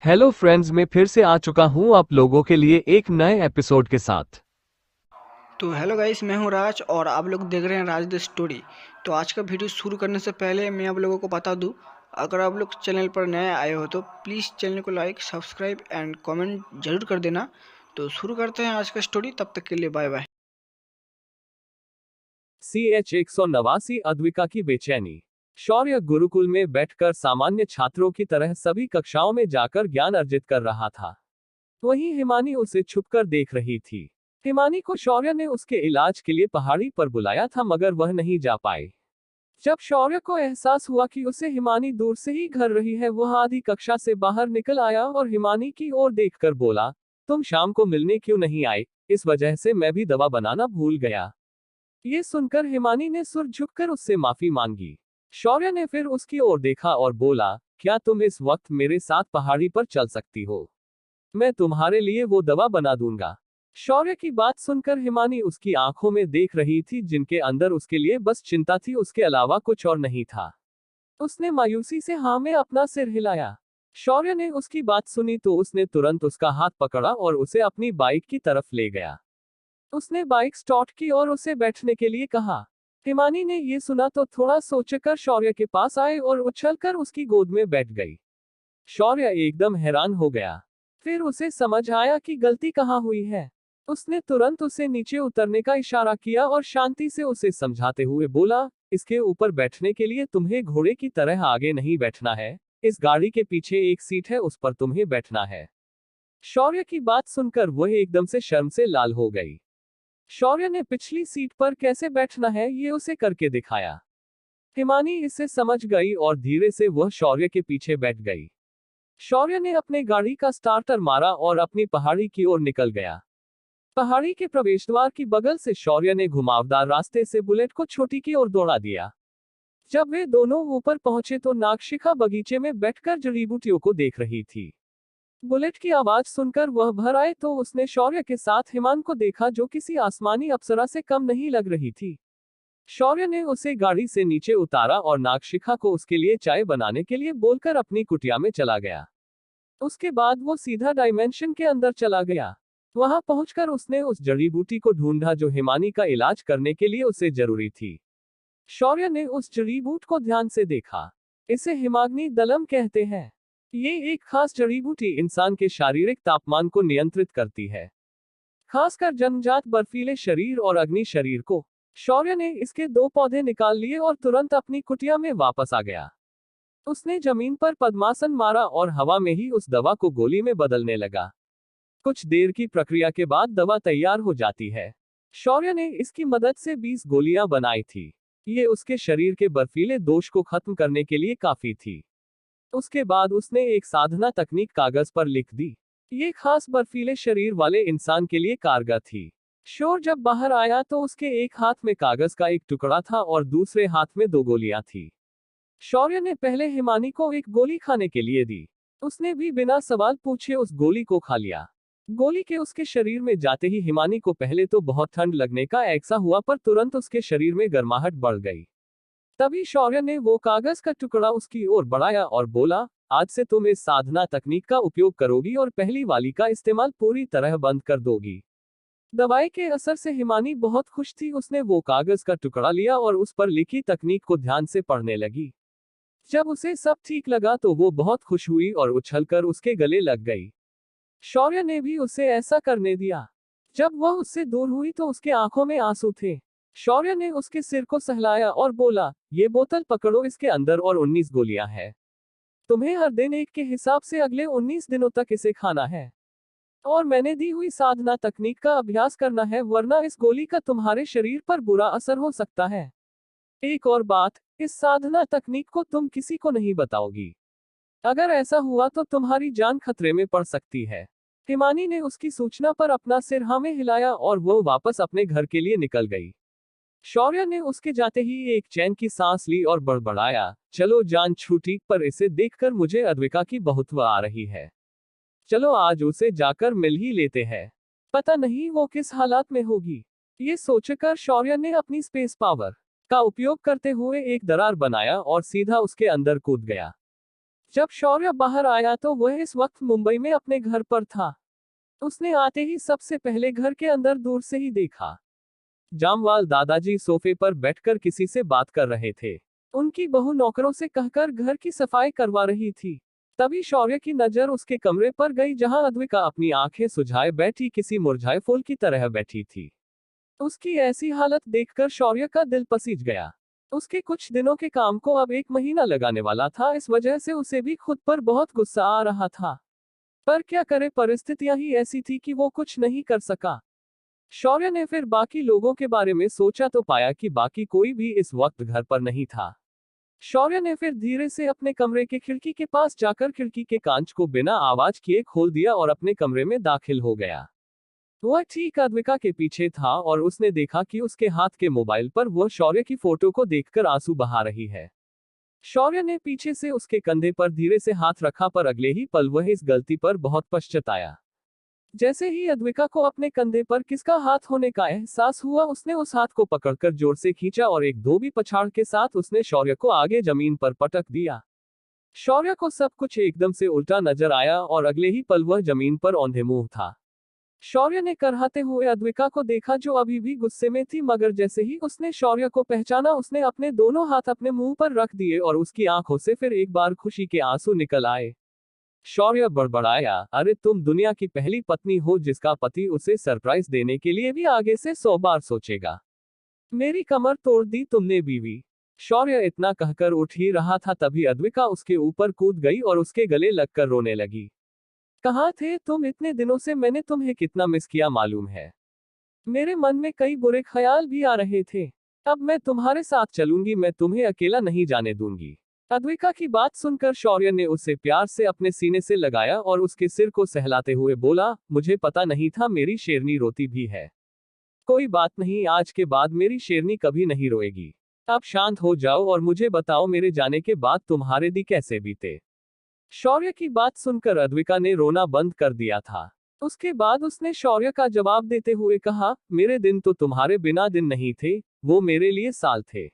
Hello friends, मैं फिर से आ चुका हूं आप लोगों के लिए एक नए एपिसोड के साथ। तो हेलो गाइस, मैं हूं राज और आप लोग देख रहे हैं राज द स्टोरी। तो आज का वीडियो शुरू करने से पहले मैं आप लोगों को बता दूं, अगर आप लोग चैनल पर नए आए हो तो प्लीज़ चैनल को लाइक सब्सक्राइब एंड कमेंट जरूर कर देना। तो शुरू करते हैं आज का स्टोरी, तब तक के लिए बाय बाय। CH 189 अद्विका की बेचैनी। शौर्य गुरुकुल में बैठकर सामान्य छात्रों की तरह सभी कक्षाओं में जाकर ज्ञान अर्जित कर रहा था। वहीं हिमानी उसे छुपकर देख रही थी। हिमानी को शौर्य ने उसके इलाज के लिए पहाड़ी पर बुलाया था, मगर वह नहीं जा पाई। जब शौर्य को एहसास हुआ कि उसे हिमानी दूर से ही घर रही है, वह आधी कक्षा से बाहर निकल आया और हिमानी की ओर देखकर बोला, तुम शाम को मिलने क्यों नहीं आए? इस वजह से मैं भी दवा बनाना भूल गया। ये सुनकर हिमानी ने सुर झुककर उससे माफी मांगी। शौर्य ने फिर उसकी ओर देखा और बोला, क्या तुम इस वक्त मेरे साथ पहाड़ी पर चल सकती हो? मैं तुम्हारे लिए वो दवा बना दूंगा। शौर्य की बात सुनकर हिमानी उसकी आंखों में देख रही थी, जिनके अंदर उसके लिए बस चिंता थी, उसके अलावा कुछ और नहीं था। उसने मायूसी से हाँ में अपना सिर हिलाया। शौर्य ने उसकी बात सुनी तो उसने तुरंत उसका हाथ पकड़ा और उसे अपनी बाइक की तरफ ले गया। उसने बाइक स्टार्ट की और उसे बैठने के लिए कहा। हिमानी ने ये सुना तो थोड़ा सोचकर शौर्य के पास आए और उछलकर उसकी गोद में बैठ गई। शौर्य एकदम हैरान हो गया। फिर उसे समझ आया कि गलती कहाँ हुई है। उसने तुरंत उसे नीचे उतरने का इशारा किया और शांति से उसे समझाते हुए बोला, इसके ऊपर बैठने के लिए तुम्हें घोड़े की तरह आगे नहीं बैठना है। इस गाड़ी के पीछे एक सीट है, उस पर तुम्हें बैठना है। शौर्य की बात सुनकर वह एकदम से शर्म से लाल हो गई। शौर्य ने पिछली सीट पर कैसे बैठना है ये उसे करके दिखाया। हिमानी इसे समझ गई और धीरे से वह शौर्य के पीछे बैठ गई। शौर्य ने अपने गाड़ी का स्टार्टर मारा और अपनी पहाड़ी की ओर निकल गया। पहाड़ी के प्रवेश द्वार की बगल से शौर्य ने घुमावदार रास्ते से बुलेट को छोटी की ओर दौड़ा दिया। जब वे दोनों ऊपर पहुंचे तो नागशिखा बगीचे में बैठकर जड़ी बूटियों को देख रही थी। बुलेट की आवाज सुनकर वह भर आए तो उसने शौर्य के साथ हिमान को देखा, जो किसी आसमानी अप्सरा से कम नहीं लग रही थी। शौर्य ने उसे गाड़ी से नीचे उतारा और नागशिखा को उसके लिए चाय बनाने के लिए बोलकर अपनी कुटिया में चला गया। उसके बाद वो सीधा डायमेंशन के अंदर चला गया। वहां पहुंचकर उसने उस जड़ी बूटी को ढूंढा जो हिमानी का इलाज करने के लिए उसे जरूरी थी। शौर्य ने उस जड़ी बूट को ध्यान से देखा। इसे हिमाग्नि दलम कहते हैं। ये एक खास जड़ी बूटी इंसान के शारीरिक तापमान को नियंत्रित करती है, खासकर जन्मजात बर्फीले शरीर और अग्नि शरीर को। शौर्य ने इसके 2 पौधे निकाल लिए और तुरंत अपनी कुटिया में वापस आ गया। उसने जमीन पर पद्मासन मारा और हवा में ही उस दवा को गोली में बदलने लगा। कुछ देर की प्रक्रिया के बाद दवा तैयार हो जाती है। शौर्य ने इसकी मदद से 20 गोलियां बनाई थी। ये उसके शरीर के बर्फीले दोष को खत्म करने के लिए काफी थी। उसके बाद उसने एक साधना तकनीक कागज पर लिख दी। ये खास बर्फीले शरीर वाले इंसान के लिए कारगर थी। शोर जब बाहर आया तो उसके एक हाथ में कागज का एक टुकड़ा था और दूसरे हाथ में 2 गोलियां थी। शौर्य ने पहले हिमानी को एक गोली खाने के लिए दी। उसने भी बिना सवाल पूछे उस गोली को खा लिया। गोली के उसके शरीर में जाते ही हिमानी को पहले तो बहुत ठंड लगने का एहसास हुआ, पर तुरंत उसके शरीर में गर्माहट बढ़ गई। तभी शौर्य ने वो कागज का टुकड़ा उसकी ओर बढ़ाया और बोला, आज से तुम इस साधना तकनीक का उपयोग करोगी और पहली वाली का इस्तेमाल पूरी तरह बंद कर दोगी। दवाई के असर से हिमानी बहुत खुश थी। उसने वो कागज का टुकड़ा लिया और उस पर लिखी तकनीक को ध्यान से पढ़ने लगी। जब उसे सब ठीक लगा तो वो बहुत खुश हुई और उछलकर उसके गले लग गई। शौर्य ने भी उसे ऐसा करने दिया। जब वह उससे दूर हुई तो उसके आंखों में आंसू थे। शौर्य ने उसके सिर को सहलाया और बोला, ये बोतल पकड़ो, इसके अंदर और 19 गोलियां हैं। तुम्हें हर दिन एक के हिसाब से अगले 19 दिनों तक इसे खाना है और मैंने दी हुई साधना तकनीक का अभ्यास करना है, वरना इस गोली का तुम्हारे शरीर पर बुरा असर हो सकता है। एक और बात, इस साधना तकनीक को तुम किसी को नहीं बताओगी। अगर ऐसा हुआ तो तुम्हारी जान खतरे में पड़ सकती है। हिमानी ने उसकी सूचना पर अपना सिर हाँ में हिलाया और वो वापस अपने घर के लिए निकल गई। शौर्य ने उसके जाते ही एक चैन की सांस ली और बड़बड़ाया, चलो जान छूटी, पर इसे देखकर मुझे अद्विका की बहुत वाह आ रही है। चलो आज उसे जाकर मिल ही लेते हैं। पता नहीं वो किस हालात में होगी। ये सोचकर शौर्य ने अपनी स्पेस पावर का उपयोग करते हुए एक दरार बनाया और सीधा उसके अंदर कूद गया। जब शौर्य बाहर आया तो वह इस वक्त मुंबई में अपने घर पर था। उसने आते ही सबसे पहले घर के अंदर दूर से ही देखा। जामवाल दादाजी सोफे पर बैठकर किसी से बात कर रहे थे। उनकी बहू नौकरों से कहकर घर की सफाई करवा रही थी। तभी शौर्य की नजर उसके कमरे पर गई, जहां अद्विका अपनी आंखें सुझाए बैठी किसी मुरझाए फूल की तरह बैठी थी। उसकी ऐसी हालत देखकर शौर्य का दिल पसीज गया। उसके कुछ दिनों के काम को अब 1 महीना लगाने वाला था, इस वजह से उसे भी खुद पर बहुत गुस्सा आ रहा था। पर क्या करे, परिस्थितियां ही ऐसी थी कि वो कुछ नहीं कर सका। शौर्य ने फिर बाकी लोगों के बारे में सोचा तो पाया कि बाकी कोई भी इस वक्त घर पर नहीं था। शौर्य ने फिर धीरे से अपने कमरे के खिड़की के पास जाकर खिड़की के कांच को बिना आवाज किए खोल दिया और अपने कमरे में दाखिल हो गया। वह ठीक अद्विका के पीछे था और उसने देखा कि उसके हाथ के मोबाइल पर वह शौर्य की फोटो को देखकर आंसू बहा रही है। शौर्य ने पीछे से उसके कंधे पर धीरे से हाथ रखा, पर अगले ही पल वह इस गलती पर बहुत पछताया। जैसे ही अद्विका को अपने कंधे पर किसका हाथ होने का एहसास हुआ, उसने उस हाथ को पकड़कर जोर से खींचा और एक धोबी पछाड़ के साथ उसने शौर्य को आगे जमीन पर पटक दिया। शौर्य को सब कुछ एकदम से उल्टा नजर आया और अगले ही पल वह जमीन पर औंधे मुंह था। शौर्य ने करहाते हुए अद्विका को देखा, जो अभी भी गुस्से में थी, मगर जैसे ही उसने शौर्य को पहचाना उसने अपने दोनों हाथ अपने मुंह पर रख दिए और उसकी आंखों से फिर एक बार खुशी के आंसू निकल आए। शौर्य बड़बड़ाया, अरे तुम दुनिया की पहली पत्नी हो जिसका पति उसे सरप्राइज देने के लिए भी आगे से 100 बार सोचेगा। मेरी कमर तोड़ दी तुमने बीवी। शौर्य इतना कहकर उठ ही रहा था, तभी अद्विका उसके ऊपर कूद गई और उसके गले लगकर रोने लगी। कहाँ थे तुम इतने दिनों से? मैंने तुम्हें कितना मिस किया मालूम है। मेरे मन में कई बुरे ख्याल भी आ रहे थे। अब मैं तुम्हारे साथ चलूंगी, मैं तुम्हें अकेला नहीं जाने दूंगी। अद्विका की बात सुनकर शौर्य ने उसे प्यार से अपने सीने से लगाया और उसके सिर को सहलाते हुए बोला, मुझे पता नहीं था मेरी शेरनी रोती भी है। कोई बात नहीं, आज के बाद मेरी शेरनी कभी नहीं रोएगी। अब शांत हो जाओ और मुझे बताओ, मेरे जाने के बाद तुम्हारे दिन कैसे बीते। शौर्य की बात सुनकर अद्विका ने रोना बंद कर दिया था। उसके बाद उसने शौर्य का जवाब देते हुए कहा, मेरे दिन तो तुम्हारे बिना दिन नहीं थे, वो मेरे लिए साल थे।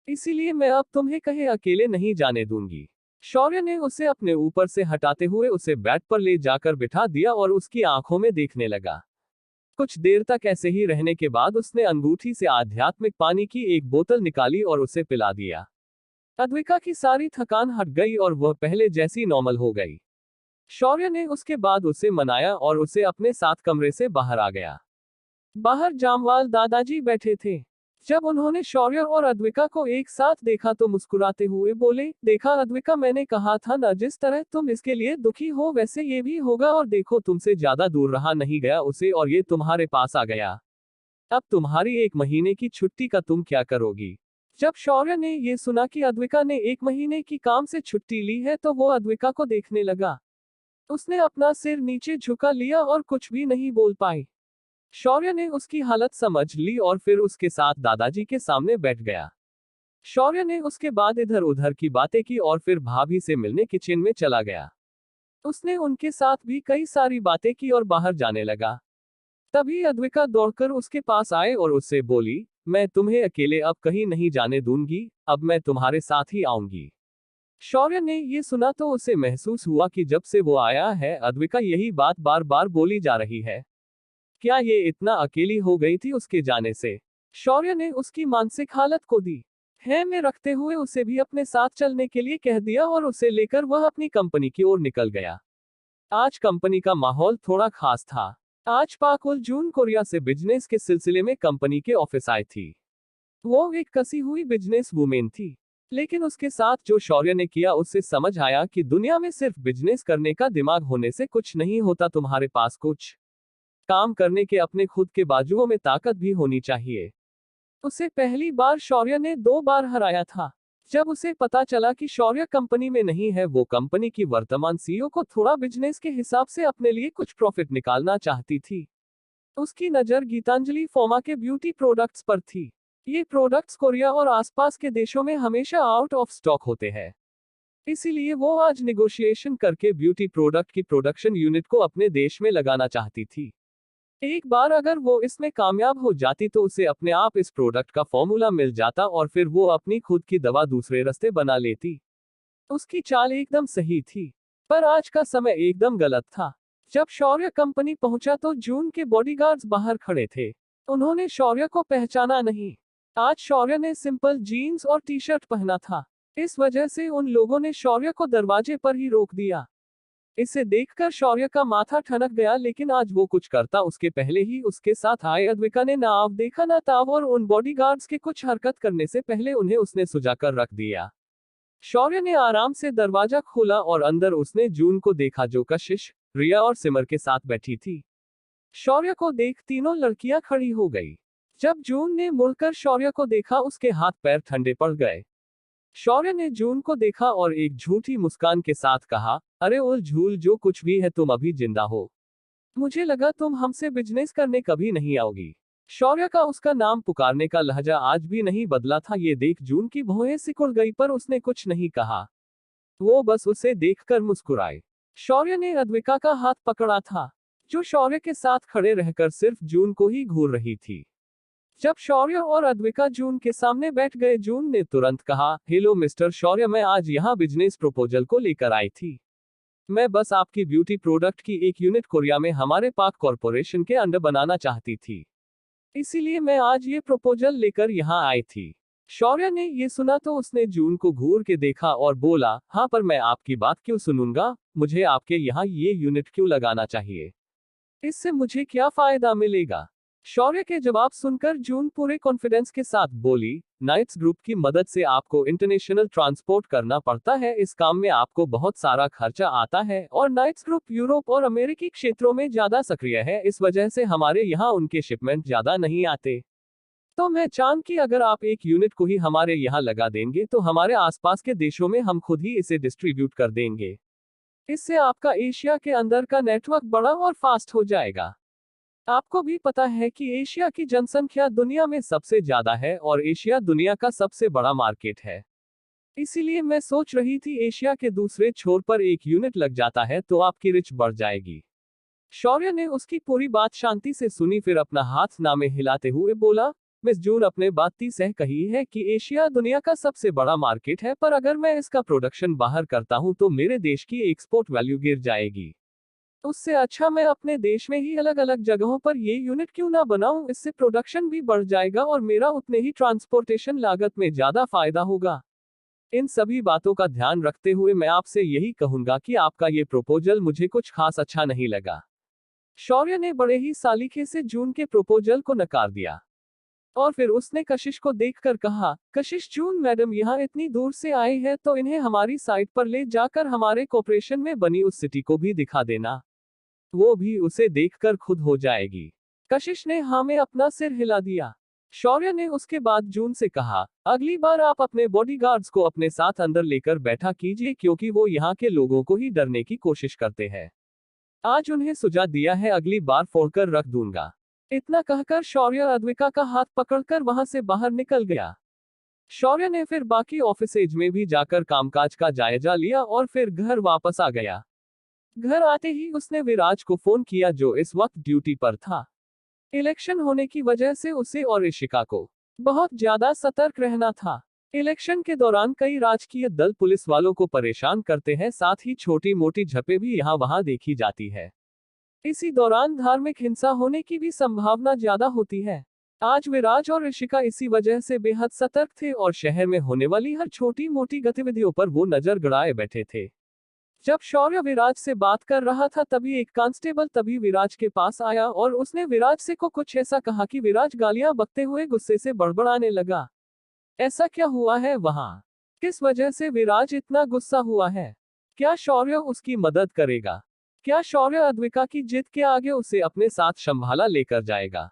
इसीलिए मैं अब तुम्हें कहीं अकेले नहीं जाने दूंगी। शौर्य ने उसे अपने ऊपर से हटाते हुए उसे बेड पर ले जाकर बिठा दिया और उसकी आंखों में देखने लगा। कुछ देर तक ऐसे ही रहने के बाद उसने अंगूठी से आध्यात्मिक पानी की एक बोतल निकाली और उसे पिला दिया। अद्विका की सारी थकान हट गई और वह पहले जैसी नॉर्मल हो गई। शौर्य ने उसके बाद उसे मनाया और उसे अपने साथ कमरे से बाहर आ गया। बाहर जामवाल दादाजी बैठे थे। जब उन्होंने शौर्य और अद्विका को एक साथ देखा तो मुस्कुराते हुए बोले, देखा अद्विका, मैंने कहा था ना, जिस तरह तुम इसके लिए दुखी हो वैसे ये भी होगा, और देखो तुमसे ज्यादा दूर रहा नहीं गया उसे और ये तुम्हारे पास आ गया। अब तुम्हारी 1 महीने की छुट्टी का तुम क्या करोगी? जब शौर्य ने ये सुना कि अद्विका ने 1 महीने की काम से छुट्टी ली है तो वो अद्विका को देखने लगा। उसने अपना सिर नीचे झुका लिया और कुछ भी नहीं बोल पाई। शौर्य ने उसकी हालत समझ ली और फिर उसके साथ दादाजी के सामने बैठ गया। शौर्य ने उसके बाद इधर उधर की बातें की और फिर भाभी से मिलने किचन में चला गया। उसने उनके साथ भी कई सारी बातें की और बाहर जाने लगा। तभी अद्विका दौड़कर उसके पास आए और उससे बोली, मैं तुम्हें अकेले अब कहीं नहीं जाने दूंगी, अब मैं तुम्हारे साथ ही आऊंगी। शौर्य ने ये सुना तो उसे महसूस हुआ कि जब से वो आया है अद्विका यही बात बार बार बोली जा रही है। क्या ये इतना अकेली हो गई थी उसके जाने से? शौर्य ने उसकी मानसिक हालत को दी है में रखते हुए उसे भी अपने साथ चलने के लिए कह दिया और उसे लेकर वह अपनी कंपनी की ओर निकल गया। आज कंपनी का माहौल थोड़ा खास था। आज पाक उल जून कोरिया से बिजनेस के सिलसिले में कंपनी के ऑफिस आई थी। वो एक कसी हुई बिजनेस वुमेन थी, लेकिन उसके साथ जो शौर्य ने किया उससे समझ आया कि दुनिया में सिर्फ बिजनेस करने का दिमाग होने से कुछ नहीं होता, तुम्हारे पास कुछ काम करने के अपने खुद के बाजुओं में ताकत भी होनी चाहिए। उसे पहली बार शौर्य ने 2 बार हराया था। जब उसे पता चला कि शौर्य कंपनी में नहीं है, वो कंपनी की वर्तमान सीईओ को थोड़ा बिजनेस के हिसाब से अपने लिए कुछ प्रॉफिट निकालना चाहती थी। उसकी नजर गीतांजलि फोमा के ब्यूटी प्रोडक्ट्स पर थी। ये प्रोडक्ट्स कोरिया और आसपास के देशों में हमेशा आउट ऑफ स्टॉक होते हैं। इसीलिए वो आज निगोशिएशन करके ब्यूटी प्रोडक्ट की प्रोडक्शन यूनिट को अपने देश में लगाना चाहती थी। एक बार अगर वो इसमें कामयाब हो जाती तो उसे अपने आप इस प्रोडक्ट का फॉर्मूला मिल जाता और फिर वो अपनी खुद की दवा दूसरे रास्ते बना लेती। उसकी चाल एकदम सही थी, पर आज का समय एकदम गलत था। जब शौर्य कंपनी पहुंचा तो जून के बॉडीगार्ड्स बाहर खड़े थे। उन्होंने शौर्य को पहचाना नहीं। आज शौर्य ने सिंपल जीन्स और टी शर्ट पहना था। इस वजह से उन लोगों ने शौर्य को दरवाजे पर ही रोक दिया। इसे देखकर शौर्य का माथा ठनक गया, लेकिन आज वो कुछ करता उसके पहले ही उसके साथ आए अद्विका ने ना आव देखा ना ताव, और उन बॉडीगार्ड्स के कुछ हरकत करने से पहले उन्हें उसने सुझाकर रख दिया। शौर्य ने आराम से दरवाजा खोला और अंदर उसने जून को देखा, जो कशिश, रिया और सिमर के साथ बैठी थी। शौर्य को देख तीनों लड़कियां खड़ी हो गई। जब जून ने मुड़कर शौर्य को देखा, उसके हाथ पैर ठंडे पड़ गए। शौर्य ने जून को देखा और एक झूठी मुस्कान के साथ कहा, अरे उल झूल, जो कुछ भी है तुम अभी जिंदा हो। मुझे लगा तुम हमसे बिजनेस करने कभी नहीं आओगी। शौर्य का उसका नाम पुकारने का लहजा आज भी नहीं बदला था। ये देख जून की भौहें सिकुड़ गई, पर उसने कुछ नहीं कहा। वो बस उसे देखकर मुस्कुराए। शौर्य ने अद्विका का हाथ पकड़ा था, जो शौर्य के साथ खड़े रहकर सिर्फ जून को ही घूर रही थी। जब शौर्य और अद्विका जून के सामने बैठ गए, जून ने तुरंत कहा, हेलो मिस्टर शौर्य, मैं आज यहाँ बिजनेस प्रपोजल को लेकर आई थी। मैं बस आपकी ब्यूटी प्रोडक्ट की एक यूनिट कोरिया में हमारे पाक कॉरपोरेशन के अंडर बनाना चाहती थी, इसीलिए मैं आज ये प्रपोजल लेकर यहाँ आई थी। शौर्य ने ये सुना तो उसने जून को घूर के देखा और बोला, हाँ, पर मैं आपकी बात क्यों सुनूंगा? मुझे आपके यहाँ ये यूनिट क्यों लगाना चाहिए? इससे मुझे क्या फायदा मिलेगा? शौर्य के जवाब सुनकर जून पूरे कॉन्फिडेंस के साथ बोली, नाइट्स ग्रुप की मदद से आपको इंटरनेशनल ट्रांसपोर्ट करना पड़ता है। इस काम में आपको बहुत सारा खर्चा आता है, और नाइट्स ग्रुप यूरोप और अमेरिकी क्षेत्रों में ज्यादा सक्रिय है। इस वजह से हमारे यहाँ उनके शिपमेंट ज्यादा नहीं आते। तो मैं चाहूं कि अगर आप एक यूनिट को ही हमारे यहाँ लगा देंगे तो हमारे आसपास के देशों में हम खुद ही इसे डिस्ट्रीब्यूट कर देंगे। इससे आपका एशिया के अंदर का नेटवर्क बड़ा और फास्ट हो जाएगा। आपको भी पता है कि एशिया की जनसंख्या दुनिया में सबसे ज्यादा है, और एशिया दुनिया का सबसे बड़ा मार्केट है। इसीलिए मैं सोच रही थी एशिया के दूसरे छोर पर एक यूनिट लग जाता है तो आपकी रिच बढ़ जाएगी। शौर्य ने उसकी पूरी बात शांति से सुनी, फिर अपना हाथ नामे हिलाते हुए बोला, मिस जून आपने बात सह कही है कि एशिया दुनिया का सबसे बड़ा मार्केट है, पर अगर मैं इसका प्रोडक्शन बाहर करता हूं तो मेरे देश की एक्सपोर्ट वैल्यू गिर जाएगी। उससे अच्छा मैं अपने देश में ही अलग अलग जगहों पर ये यूनिट क्यों ना बनाऊं? इससे प्रोडक्शन भी बढ़ जाएगा और मेरा उतने ही ट्रांसपोर्टेशन लागत में ज्यादा फायदा होगा। इन सभी बातों का ध्यान रखते हुए मैं आपसे यही कहूंगा कि आपका ये प्रपोजल मुझे कुछ खास अच्छा नहीं लगा। शौर्य ने बड़े ही सालीके से जून के प्रपोजल को नकार दिया, और फिर उसने कशिश को देखकर कहा, कशिश, जून मैडम यहाँ इतनी दूर से आई है तो इन्हें हमारी साइट पर ले जाकर हमारे कॉर्पोरेशन में बनी उस सिटी को भी दिखा देना। वो भी उसे देखकर खुद हो जाएगी। कशिश ने हाँ में अपना सिर हिला दिया। शौर्य ने उसके बाद जून से कहा, अगली बार आप अपने बॉडीगार्ड्स को अपने साथ अंदर लेकर बैठा कीजिए, क्योंकि वो यहाँ के लोगों को ही डरने की कोशिश करते हैं। आज उन्हें सुझा दिया है, अगली बार फोड़कर रख दूंगा। इतना कहकर शौर्य अद्विका का हाथ पकड़कर वहां से बाहर निकल गया। शौर्य ने फिर बाकी ऑफिसेज में भी जाकर कामकाज का जायजा लिया और फिर घर वापस आ गया। घर आते ही उसने विराज को फोन किया, जो इस वक्त ड्यूटी पर था। इलेक्शन होने की वजह से उसे और ऋषिका को बहुत ज्यादा सतर्क रहना था। इलेक्शन के दौरान कई राजकीय दल पुलिस वालों को परेशान करते हैं, साथ ही छोटी मोटी झपें भी यहाँ वहां देखी जाती है। इसी दौरान धार्मिक हिंसा होने की भी संभावना ज्यादा होती है। आज विराज और ऋषिका इसी वजह से बेहद सतर्क थे और शहर में होने वाली हर छोटी मोटी गतिविधियों पर वो नजर गड़ाए बैठे थे। जब शौर्य विराज से बात कर रहा था तभी एक कांस्टेबल तभी विराज के पास आया और उसने विराज से को कुछ ऐसा कहा कि विराज गालियां बकते हुए गुस्से से बड़बड़ाने लगा। ऐसा क्या हुआ है वहां? किस वजह से विराज इतना गुस्सा हुआ है? क्या शौर्य उसकी मदद करेगा? क्या शौर्य अद्विका की जिद के आगे उसे अपने साथ संभाला लेकर जाएगा?